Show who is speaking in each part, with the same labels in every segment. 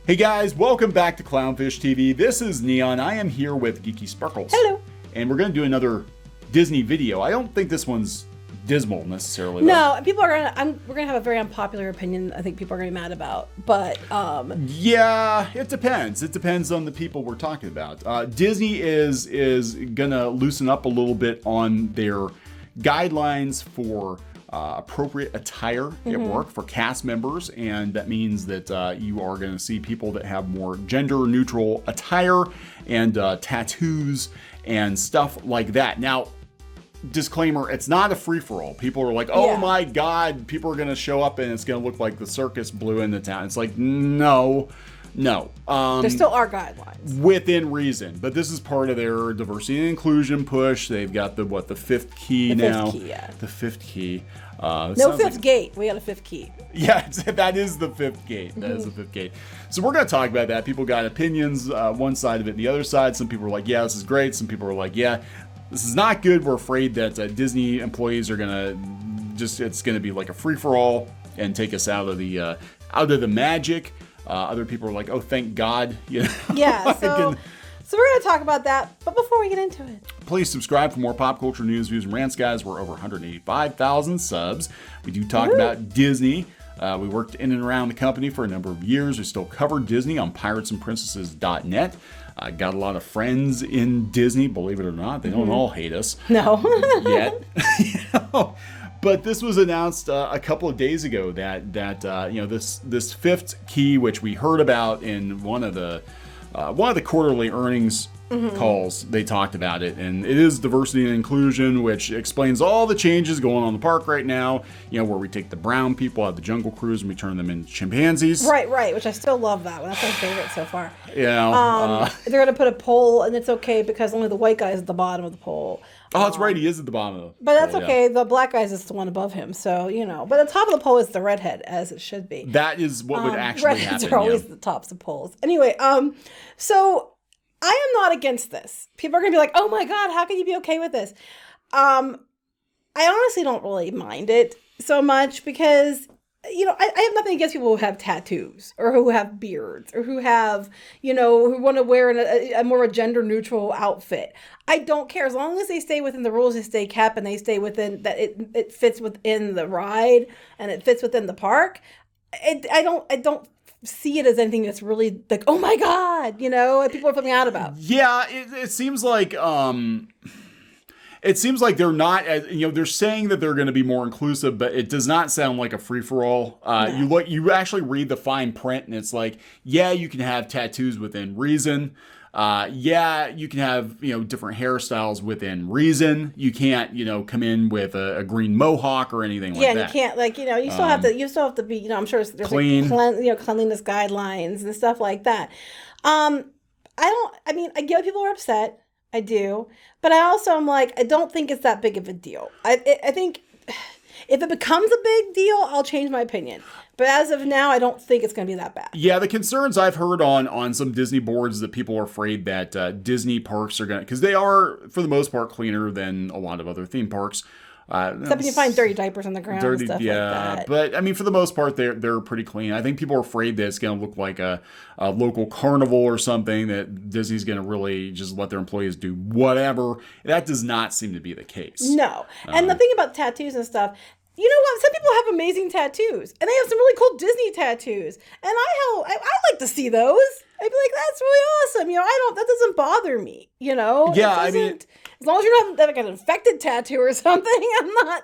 Speaker 1: Hey guys, welcome back to Clownfish TV. This is Kneon. I am here with Geeky Sparkles.
Speaker 2: Hello.
Speaker 1: And we're going to do another Disney video. I don't think this one's dismal necessarily.
Speaker 2: No, people are we're gonna have a very unpopular opinion. I think people are gonna be mad about, but
Speaker 1: yeah, it depends. It depends on the people we're talking about. Disney is gonna loosen up a little bit on their guidelines for appropriate attire at work for cast members, and that means that you are going to see people that have more gender neutral attire and tattoos and stuff like that. Now, disclaimer, it's not a free-for-all. People are like, oh my god, people are going to show up and it's going to look like the circus blew into town. It's like, no.
Speaker 2: there still are guidelines
Speaker 1: within reason, but this is part of their diversity and inclusion push. They've got the fifth key now. The fifth key.
Speaker 2: No fifth gate. We got a fifth key.
Speaker 1: Yeah, that is the fifth gate. That is the fifth gate. So we're going to talk about that. People got opinions, one side of it and the other side. Some people are like, yeah, this is great. Some people are like, yeah, this is not good. We're afraid that Disney employees are going to it's going to be like a free-for-all and take us out of the magic. Other people are like, oh, thank God. You know?
Speaker 2: Yeah, so we're going to talk about that. But before we get into it,
Speaker 1: please subscribe for more pop culture news, views, and rants, guys. We're over 185,000 subs. We do talk about Disney. We worked in and around the company for a number of years. We still cover Disney on piratesandprincesses.net. Got a lot of friends in Disney, believe it or not. They don't all hate us.
Speaker 2: No.
Speaker 1: Yet. But this was announced a couple of days ago that this fifth key, which we heard about in one of the quarterly earnings calls, they talked about it, and it is diversity and inclusion, which explains all the changes going on in the park right now. You know, where we take the brown people out of the Jungle Cruise and we turn them into chimpanzees.
Speaker 2: Right. Which I still love that one. That's my favorite so far.
Speaker 1: Yeah.
Speaker 2: They're gonna put a pole, and it's okay because only the white guy is at the bottom of the pole.
Speaker 1: Oh, that's right. He is at the bottom of the
Speaker 2: But that's
Speaker 1: pole,
Speaker 2: okay.
Speaker 1: Yeah.
Speaker 2: The black guy is the one above him, so But the top of the pole is the redhead, as it should be.
Speaker 1: That is what would actually
Speaker 2: redheads
Speaker 1: happen.
Speaker 2: Are always the tops of poles. Anyway, so I am not against this. People are gonna be like, "Oh my God, how can you be okay with this?" I honestly don't really mind it so much because I have nothing against people who have tattoos or who have beards or who have, who want to wear a more a gender neutral outfit. I don't care as long as they stay within the rules, they stay kept, and they stay within that. It fits within the ride and it fits within the park. I don't see it as anything that's really like, oh my God, people are flipping out about.
Speaker 1: Yeah, it seems like they're not, they're saying that they're going to be more inclusive, but it does not sound like a free-for-all. No. You actually read the fine print, and it's like, yeah, you can have tattoos within reason. Yeah, you can have, different hairstyles within reason. You can't, come in with a green mohawk or anything like that.
Speaker 2: Yeah, you can't, you still have to be, I'm sure there's
Speaker 1: clean,
Speaker 2: cleanliness guidelines and stuff like that. I get people are upset. I do. But I also am like, I don't think it's that big of a deal. I think if it becomes a big deal, I'll change my opinion. But as of now, I don't think it's going to be that bad. Yeah,
Speaker 1: the concerns I've heard on some Disney boards is that people are afraid that Disney parks are going to, because they are, for the most part, cleaner than a lot of other theme parks.
Speaker 2: Except when you find dirty diapers on the ground and stuff like that.
Speaker 1: But I mean, for the most part, they're pretty clean. I think people are afraid that it's going to look like a local carnival or something, that Disney's going to really just let their employees do whatever. That does not seem to be the case.
Speaker 2: No. And the thing about tattoos and stuff, you know what? Some people have amazing tattoos, and they have some really cool Disney tattoos, and I like to see those. I'd be like, that's really awesome. That doesn't bother me.
Speaker 1: Yeah, I mean,
Speaker 2: as long as you're not like an infected tattoo or something,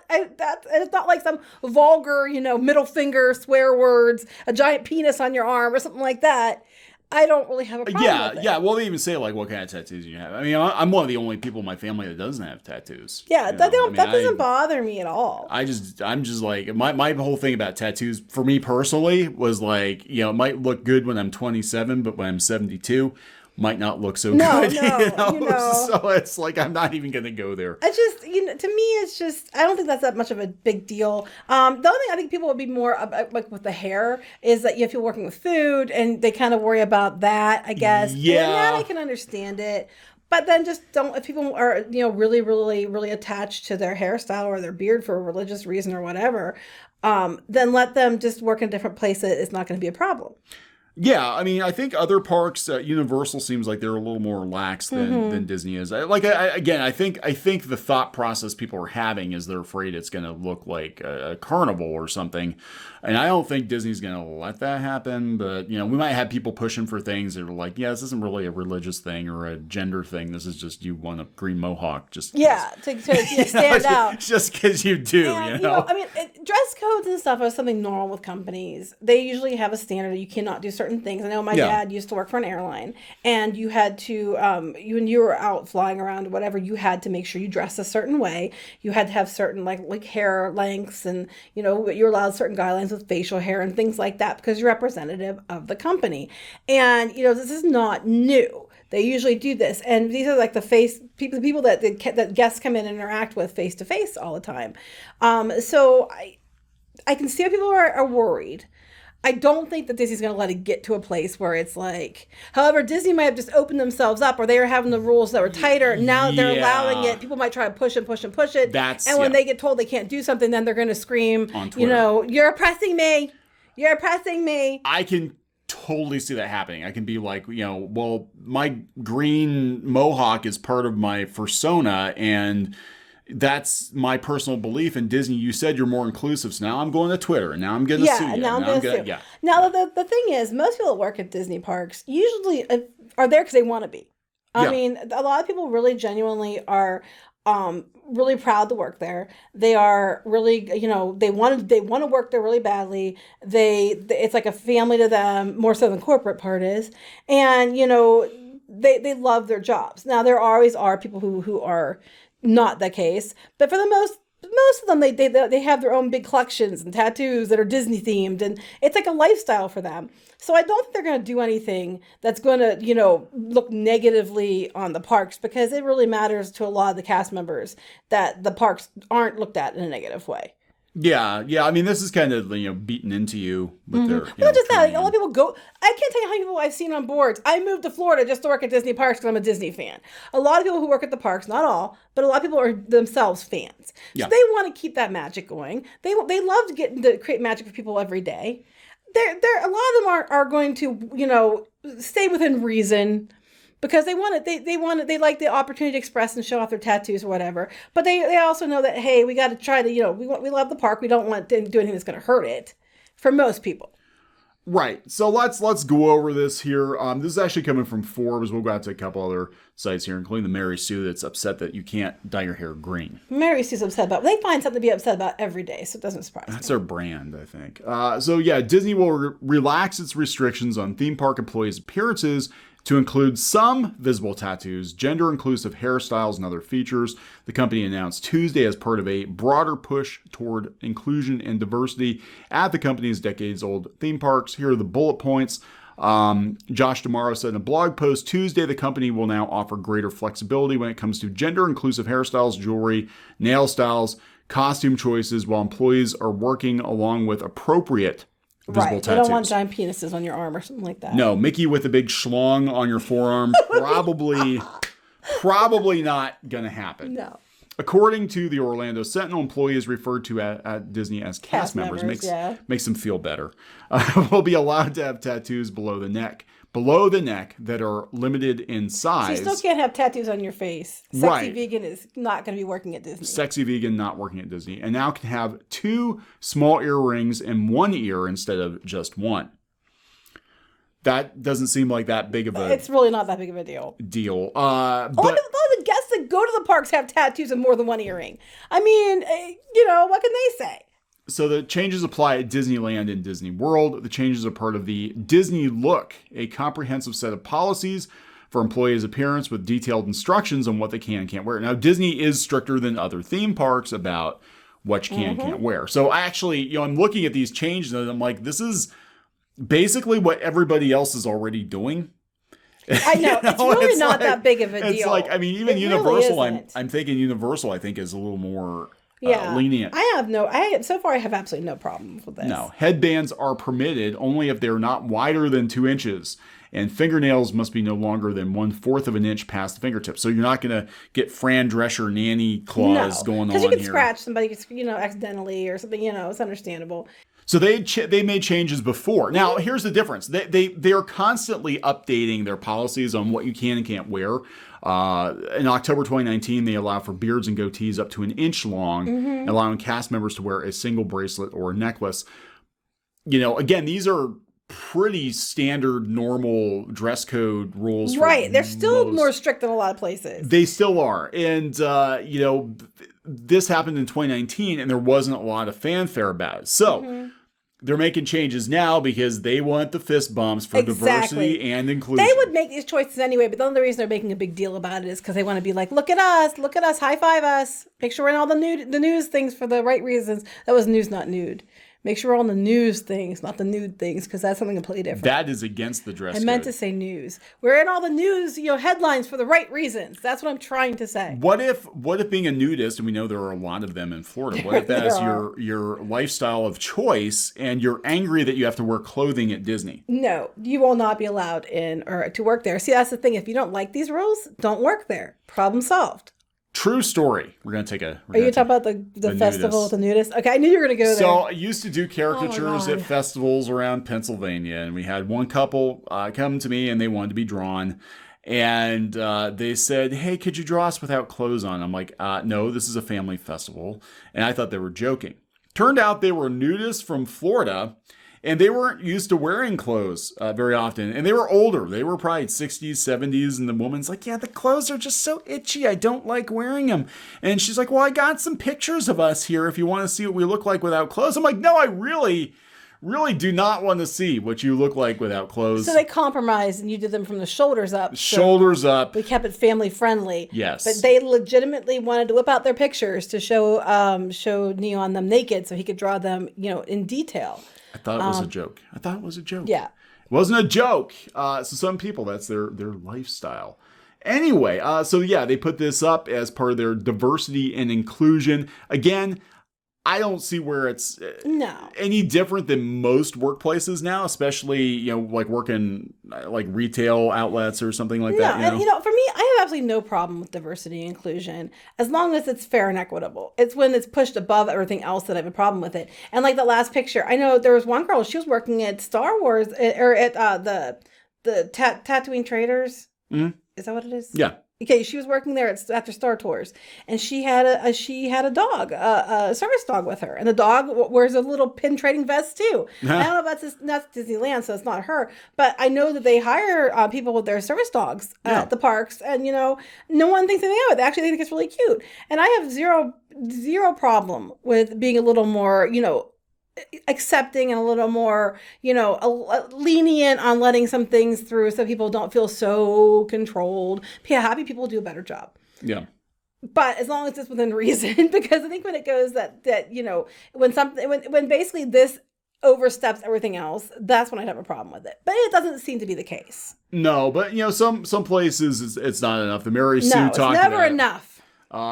Speaker 2: it's not like some vulgar, middle finger swear words, a giant penis on your arm or something like that. I don't really have a problem with it.
Speaker 1: Yeah. Well, they even say like what kind of tattoos you have. I mean, I'm one of the only people in my family that doesn't have tattoos.
Speaker 2: Yeah, that doesn't bother me at all.
Speaker 1: I'm just like my whole thing about tattoos for me personally was like, it might look good when I'm 27, but when I'm 72, might not look so good. So it's like, I'm not even going to go there.
Speaker 2: I just, to me, it's just, I don't think that's that much of a big deal. The only thing I think people would be more like with the hair is that if you're working with food and they kind of worry about that, I guess.
Speaker 1: Yeah.
Speaker 2: And that I can understand it. But then just don't, if people are, really, really, really attached to their hairstyle or their beard for a religious reason or whatever, then let them just work in a different place. It's not going to be a problem.
Speaker 1: Yeah, I mean, I think other parks, Universal seems like they're a little more lax than Disney is. Again, I think the thought process people are having is they're afraid it's going to look like a carnival or something, and I don't think Disney's going to let that happen. But we might have people pushing for things that are like, yeah, this isn't really a religious thing or a gender thing. This is just you want a green mohawk, just
Speaker 2: to stand out,
Speaker 1: just because you do.
Speaker 2: And, I mean, dress codes and stuff are something normal with companies. They usually have a standard. You cannot do certain things. I know my dad used to work for an airline, and you had to, when you were out flying around or whatever, you had to make sure you dress a certain way. You had to have certain like hair lengths, and you're allowed certain guidelines with facial hair and things like that because you're representative of the company. And this is not new. They usually do this, and these are like the people that guests come in and interact with face to face all the time. So I can see how people are worried. I don't think that Disney's going to let it get to a place where it's like, however, Disney might have just opened themselves up, or they were having the rules that were tighter. Now they're allowing it. People might try to push and push and push it. And when they get told they can't do something, then they're going to scream, on Twitter, you're oppressing me. You're oppressing me.
Speaker 1: I can totally see that happening. I can be like, well, my green mohawk is part of my persona, and that's my personal belief. In Disney, you said you're more inclusive, so now I'm going to Twitter, and now I'm going to sue you.
Speaker 2: Now I'm going to sue. Yeah. Now, the thing is, most people that work at Disney parks usually are there because they want to be. I mean, a lot of people really genuinely are really proud to work there. They are really, they want to work there really badly. It's like a family to them, more so than corporate part is. And, they love their jobs. Now, there always are people who are not the case, but for the most of them, they have their own big collections and tattoos that are Disney themed, and it's like a lifestyle for them. So I don't think they're going to do anything that's going to, look negatively on the parks, because it really matters to a lot of the cast members that the parks aren't looked at in a negative way.
Speaker 1: Yeah. I mean, this is kind of beaten into you with their.
Speaker 2: But not just that. Like, a lot of people go. I can't tell you how many people I've seen on boards. I moved to Florida just to work at Disney parks because I'm a Disney fan. A lot of people who work at the parks, not all, but a lot of people are themselves fans. So they want to keep that magic going. They love to create magic for people every day. A lot of them are going to stay within reason, because they want it. They like the opportunity to express and show off their tattoos or whatever. But they also know that, hey, we got to try to, we love the park. We don't want to do anything that's going to hurt it, for most people.
Speaker 1: Right. So let's go over this here. This is actually coming from Forbes. We'll go out to a couple other sites here, including the Mary Sue, that's upset that you can't dye your hair green.
Speaker 2: Mary Sue's upset about. They find something to be upset about every day, so it doesn't surprise me.
Speaker 1: That's their brand, I think. Disney will relax its restrictions on theme park employees' appearances to include some visible tattoos, gender-inclusive hairstyles, and other features. The company announced Tuesday as part of a broader push toward inclusion and diversity at the company's decades-old theme parks. Here are the bullet points. Josh D'Amaro said in a blog post Tuesday, the company will now offer greater flexibility when it comes to gender-inclusive hairstyles, jewelry, nail styles, costume choices, while employees are working along with appropriate visible tattoos.
Speaker 2: They don't want giant penises on your arm or something like that.
Speaker 1: No, Mickey with a big schlong on your forearm, probably not going to happen.
Speaker 2: No.
Speaker 1: According to the Orlando Sentinel, employees referred to at Disney as cast members makes them feel better. Will be allowed to have tattoos below the neck that are limited in size.
Speaker 2: So you still can't have tattoos on your face. Sexy Vegan is not going to be working at Disney.
Speaker 1: Sexy Vegan not working at Disney. And now can have 2 small earrings in one ear instead of just one. That doesn't seem like that big of a...
Speaker 2: It's really not that big of a deal.
Speaker 1: But
Speaker 2: a lot of the guests that go to the parks have tattoos and more than one earring. I mean, what can they say?
Speaker 1: So the changes apply at Disneyland and Disney World. The changes are part of the Disney Look, a comprehensive set of policies for employees' appearance with detailed instructions on what they can and can't wear. Now, Disney is stricter than other theme parks about what you can and can't wear. So actually, I'm looking at these changes and I'm like, this is basically what everybody else is already doing.
Speaker 2: I know. It's really not that big of a deal.
Speaker 1: It's like, I mean, even Universal, I'm thinking Universal, I think, is a little more lenient.
Speaker 2: So far I have absolutely no problem with this.
Speaker 1: No. Headbands are permitted only if they're not wider than 2 inches. And fingernails must be no longer than 1/4 of an inch past the fingertips. So you're not going to get Fran Drescher nanny claws going on here.
Speaker 2: Because you can scratch somebody, accidentally or something, it's understandable.
Speaker 1: So they made changes before. Now, here's the difference. They are constantly updating their policies on what you can and can't wear. In October 2019, they allow for beards and goatees up to an inch long, allowing cast members to wear a single bracelet or a necklace. Again, these are pretty standard, normal dress code rules.
Speaker 2: Right. They're still more strict than a lot of places.
Speaker 1: They still are. And, this happened in 2019 and there wasn't a lot of fanfare about it. So they're making changes now because they want the fist bumps for diversity and inclusion.
Speaker 2: They would make these choices anyway, but the only reason they're making a big deal about it is because they want to be like, look at us, high five us. Make sure we're in all the news things for the right reasons. That was news, not nude. Make sure we're on the news things, not the nude things, because that's something completely different.
Speaker 1: That is against the dress code.
Speaker 2: I meant to say news. We're in all the news, headlines for the right reasons. That's what I'm trying to say.
Speaker 1: What if being a nudist, and we know there are a lot of them in Florida, what if that is your lifestyle of choice and you're angry that you have to wear clothing at Disney?
Speaker 2: No, you will not be allowed in or to work there. See, that's the thing. If you don't like these rules, don't work there. Problem solved.
Speaker 1: True story. We're going to take a...
Speaker 2: Are you talking about the festival with the nudists? Okay, I knew you were going to go there.
Speaker 1: So I used to do caricatures at festivals around Pennsylvania, and we had one couple come to me, and they wanted to be drawn. And they said, hey, could you draw us without clothes on? I'm like, no, this is a family festival. And I thought they were joking. Turned out they were nudists from Florida, and they weren't used to wearing clothes very often. And they were older. They were probably 60s, 70s. And the woman's like, yeah, the clothes are just so itchy. I don't like wearing them. And she's like, well, I got some pictures of us here if you want to see what we look like without clothes. I'm like, no, I really do not want to see what you look like without clothes.
Speaker 2: So they compromised and you did them from the shoulders up.
Speaker 1: Shoulders up.
Speaker 2: We kept it family friendly.
Speaker 1: Yes.
Speaker 2: But they legitimately wanted to whip out their pictures to show Kneon them naked so he could draw them, in detail.
Speaker 1: I thought it was a joke.
Speaker 2: Yeah.
Speaker 1: It wasn't a joke. So some people, that's their lifestyle. Anyway, they put this up as part of their diversity and inclusion. Again, I don't see where it's any different than most workplaces now, especially, like working like retail outlets or something like that.
Speaker 2: And for me, I have absolutely no problem with diversity and inclusion as long as it's fair and equitable. It's when it's pushed above everything else that I have a problem with it. And like the last picture, I know there was one girl, she was working at Star Wars or at the Tatooine Traders. Mm-hmm. Is that what it is? Yeah. Okay, she was working there after Star Tours, and she had a dog, a service dog with her, and the dog wears a little pin trading vest too. I don't know if that's Disneyland, so it's not her, but I know that they hire people with their service dogs at the parks, and no one thinks anything of it. They actually think it's really cute, and I have zero problem with being a little more accepting and a little more, lenient on letting some things through so people don't feel so controlled. Happy people do a better job. Yeah. But as long as it's within reason, because I think when it goes that when basically this oversteps everything else, that's when I'd have a problem with it. But it doesn't seem to be the case.
Speaker 1: No, but some places it's not enough. The Mary Sue talked about it.
Speaker 2: No, it's never enough.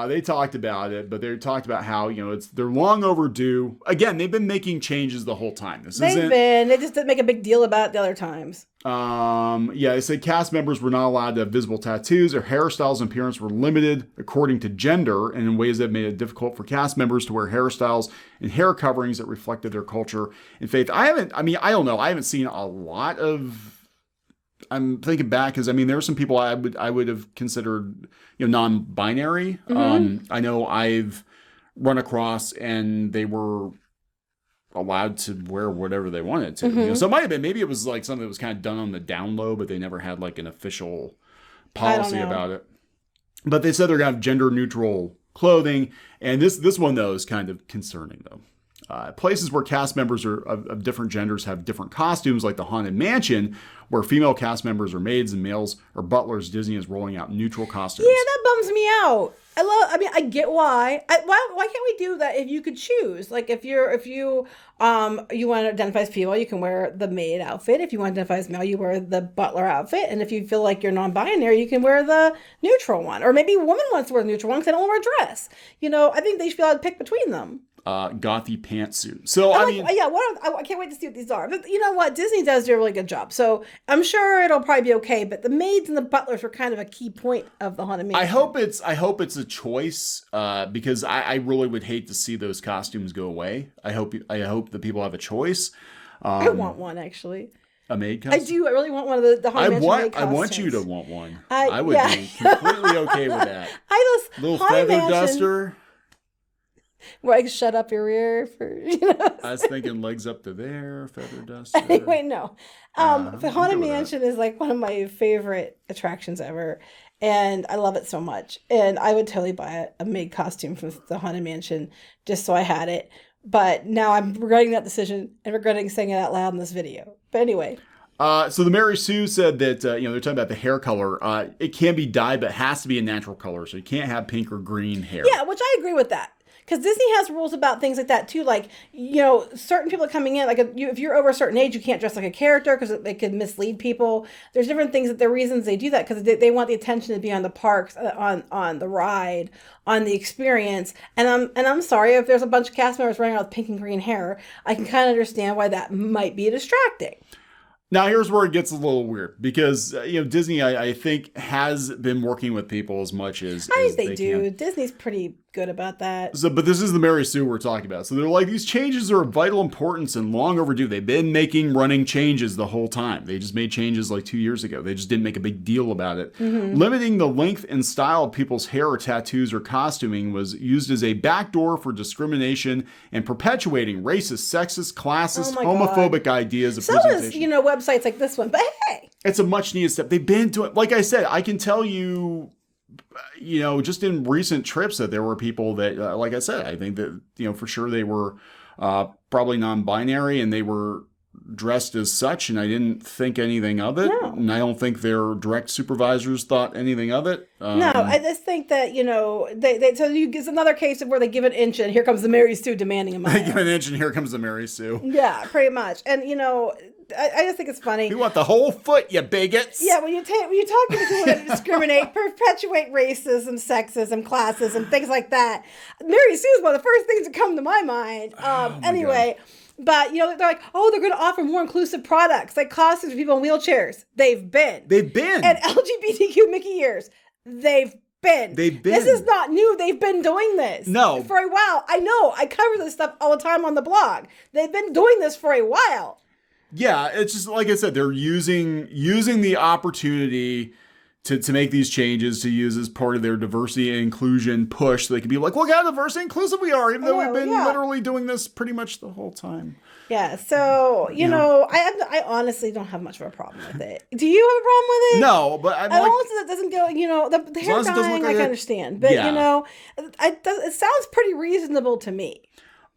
Speaker 1: They talked about it, but they talked about how, they're long overdue. Again, they've been making changes the whole time.
Speaker 2: They just didn't make a big deal about it the other times.
Speaker 1: They said cast members were not allowed to have visible tattoos. Their hairstyles and appearance were limited according to gender and in ways that made it difficult for cast members to wear hairstyles and hair coverings that reflected their culture and faith. I don't know. I haven't seen a lot of... I'm thinking back because there are some people I would have considered non-binary. Mm-hmm. I know I've run across and they were allowed to wear whatever they wanted to.
Speaker 2: Mm-hmm.
Speaker 1: So it might have been, maybe it was like something that was kind of done on the down low, but they never had like an official policy about it. But they said they're gonna have gender neutral clothing, and this one though is kind of concerning though. Places where cast members of different genders have different costumes, like the Haunted Mansion, where female cast members are maids and males are butlers. Disney is rolling out neutral costumes.
Speaker 2: Yeah, that bums me out. I get why. Why can't we do that if you could choose? Like if you want to identify as female, you can wear the maid outfit. If you want to identify as male, you wear the butler outfit. And if you feel like you're non-binary, you can wear the neutral one. Or maybe a woman wants to wear the neutral one because they don't wear a dress. I think they should be allowed to pick between them.
Speaker 1: gothy pantsuit. So I mean,
Speaker 2: yeah, I can't wait to see what these are. But you know what? Disney does do a really good job. So I'm sure it'll probably be okay. But the maids and the butlers were kind of a key point of the Haunted Mansion.
Speaker 1: I hope it's a choice because I really would hate to see those costumes go away. I hope that people have a choice.
Speaker 2: I want one actually.
Speaker 1: A maid costume?
Speaker 2: I do. I really want one of the Haunted Mansion maid costumes.
Speaker 1: I want you to want one. I would be completely okay with that. Little
Speaker 2: Haunted
Speaker 1: feather
Speaker 2: Mansion,
Speaker 1: duster.
Speaker 2: Where I can shut up your ear for, you know.
Speaker 1: I was thinking legs up to there, feather duster.
Speaker 2: Anyway, no. The Haunted Mansion is like one of my favorite attractions ever. And I love it so much. And I would totally buy a maid costume from the Haunted Mansion just so I had it. But now I'm regretting that decision and regretting saying it out loud in this video. But anyway.
Speaker 1: So the Mary Sue said that, they're talking about the hair color. It can be dyed, but it has to be a natural color. So you can't have pink or green hair.
Speaker 2: Yeah, which I agree with that. Because Disney has rules about things like that too. Like, certain people coming in, like if you're over a certain age, you can't dress like a character because it could mislead people. There's different things the reasons they do that because they want the attention to be on the parks, on the ride, on the experience. And I'm sorry if there's a bunch of cast members running around with pink and green hair. I can kind of understand why that might be distracting.
Speaker 1: Now, here's where it gets a little weird because, Disney, I think, has been working with people as much as they do.
Speaker 2: Can. Disney's pretty good about that.
Speaker 1: But this is the Mary Sue we're talking about. So they're like, these changes are of vital importance and long overdue. They've been making running changes the whole time. They just made changes like 2 years ago. They just didn't make a big deal about it. Mm-hmm. Limiting the length and style of people's hair or tattoos or costuming was used as a backdoor for discrimination and perpetuating racist, sexist, classist, homophobic ideas of presentation.
Speaker 2: Websites like this one, but hey,
Speaker 1: it's a much needed step. They've been doing, like I said, I can tell you, just in recent trips that there were people that, like I said, I think that, for sure they were probably non-binary and they were dressed as such, and I didn't think anything of it. No. And I don't think their direct supervisors thought anything of it.
Speaker 2: No, I just think that, it's another case of where they give an inch and here comes the Mary Sue demanding a mile.
Speaker 1: They give an inch and here comes the Mary Sue.
Speaker 2: Yeah, pretty much. And, I just think it's funny.
Speaker 1: We want the whole foot, you bigots.
Speaker 2: Yeah, when you talk to people that discriminate, perpetuate racism, sexism, classism, things like that, Mary Sue is one of the first things that come to my mind. Anyway. God. But, they're like, they're going to offer more inclusive products, like costumes for people in wheelchairs. They've been. And LGBTQ Mickey ears. They've been. This is not new. They've been doing this.
Speaker 1: No.
Speaker 2: For a while. I know. I cover this stuff all the time on the blog. They've been doing this for a while.
Speaker 1: Yeah, it's just, like I said, they're using the opportunity to make these changes, to use as part of their diversity and inclusion push. So they can be like, look how diverse and inclusive we are, even though we've been literally doing this pretty much the whole time.
Speaker 2: Yeah, so, I honestly don't have much of a problem with it. Do you have a problem with it?
Speaker 1: No, but
Speaker 2: as long as it doesn't go, the hair dyeing, I can understand. But, it sounds pretty reasonable to me.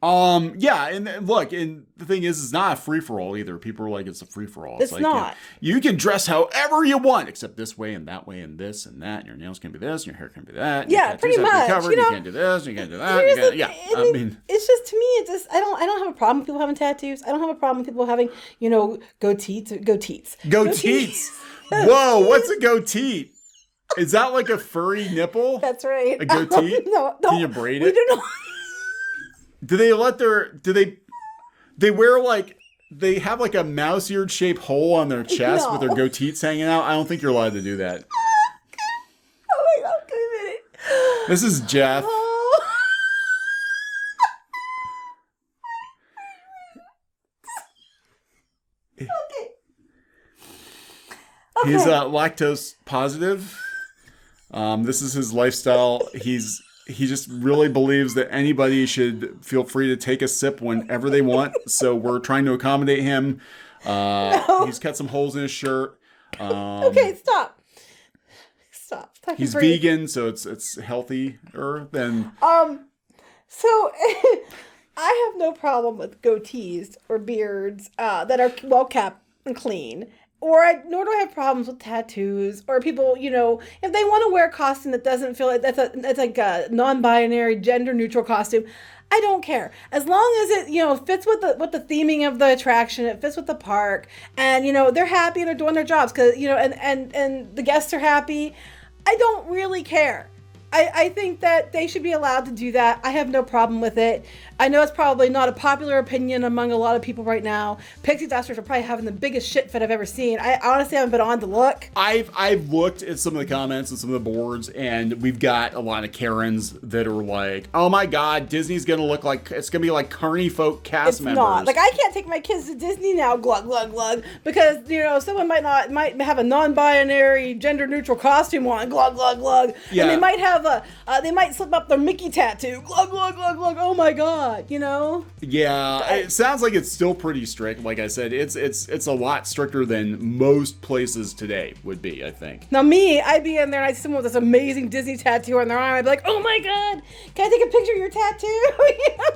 Speaker 1: And look, and the thing is, it's not a free-for-all either. People are like, it's a free-for-all.
Speaker 2: It's like, not.
Speaker 1: You can dress however you want, except this way and that way and this and that. And your nails can be this, and your hair can be that.
Speaker 2: Yeah, pretty much.
Speaker 1: You can't do this, you can't do that.
Speaker 2: It's just, to me, I don't have a problem with people having tattoos. I don't have a problem with people having, goatees.
Speaker 1: Goatees. Whoa, what's a goatee? Is that like a furry nipple?
Speaker 2: That's right.
Speaker 1: A goatee?
Speaker 2: No.
Speaker 1: Can you braid it?
Speaker 2: We don't know.
Speaker 1: Do they wear they have like a mouse-eared shaped hole on their chest with their goatees hanging out? I don't think you're allowed to do that.
Speaker 2: Oh my God, give me a minute.
Speaker 1: This is Jeff.
Speaker 2: Okay.
Speaker 1: He's lactose positive. This is his lifestyle. He just really believes that anybody should feel free to take a sip whenever they want. So we're trying to accommodate him. No. He's cut some holes in his shirt.
Speaker 2: Okay, stop.
Speaker 1: He's vegan, so it's healthier than.
Speaker 2: So I have no problem with goatees or beards that are well kept and clean. Nor do I have problems with tattoos or people, if they want to wear a costume that doesn't feel like that's like a non-binary, gender-neutral costume, I don't care. As long as it, fits with the theming of the attraction, it fits with the park, and, they're happy and they're doing their jobs because, and the guests are happy, I don't really care. I think that they should be allowed to do that. I have no problem with it. I know it's probably not a popular opinion among a lot of people right now. Pixie dusters are probably having the biggest shit fit I've ever seen. I honestly haven't been on to look.
Speaker 1: I've looked at some of the comments and some of the boards, and we've got a lot of Karens that are like, "Oh my God, Disney's gonna look like it's gonna be like carny folk cast members."
Speaker 2: It's not. Like, I can't take my kids to Disney now, glug glug glug, because someone might have a non-binary, gender-neutral costume on, glug glug glug,
Speaker 1: Yeah.
Speaker 2: and they might have they might slip up their Mickey tattoo, glug glug glug glug. Oh my God.
Speaker 1: Yeah, it sounds like it's still pretty strict. Like I said, it's a lot stricter than most places today would be, I think.
Speaker 2: Now I'd be in there and I'd see someone with this amazing Disney tattoo on their arm. I'd be like, oh my God, can I take a picture of your tattoo?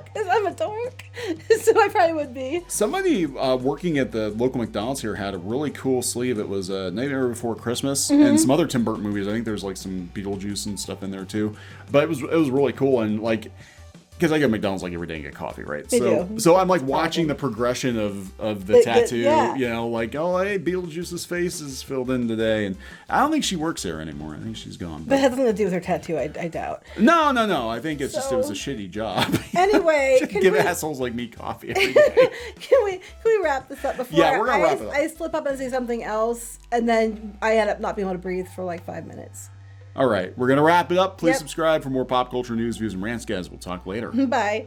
Speaker 2: Because I'm a dork. So I probably would be.
Speaker 1: Somebody working at the local McDonald's here had a really cool sleeve. It was Nightmare Before Christmas and some other Tim Burton movies. I think there's like some Beetlejuice and stuff in there too. But it was really cool, and like, because I go to McDonald's like every day and get coffee, right? So I'm like watching the progression of the tattoo, like, oh, hey, Beetlejuice's face is filled in today. And I don't think she works there anymore. I think she's gone.
Speaker 2: But it has nothing to do with her tattoo, I doubt.
Speaker 1: No. I think it's just, it was a shitty job.
Speaker 2: Anyway.
Speaker 1: Give assholes like me coffee every day.
Speaker 2: Can we wrap this up before
Speaker 1: we're going to wrap it up.
Speaker 2: I slip up and say something else, and then I end up not being able to breathe for like 5 minutes.
Speaker 1: All right, we're going to wrap it up. Please subscribe for more pop culture news, views, and rants, guys. We'll talk later.
Speaker 2: Bye.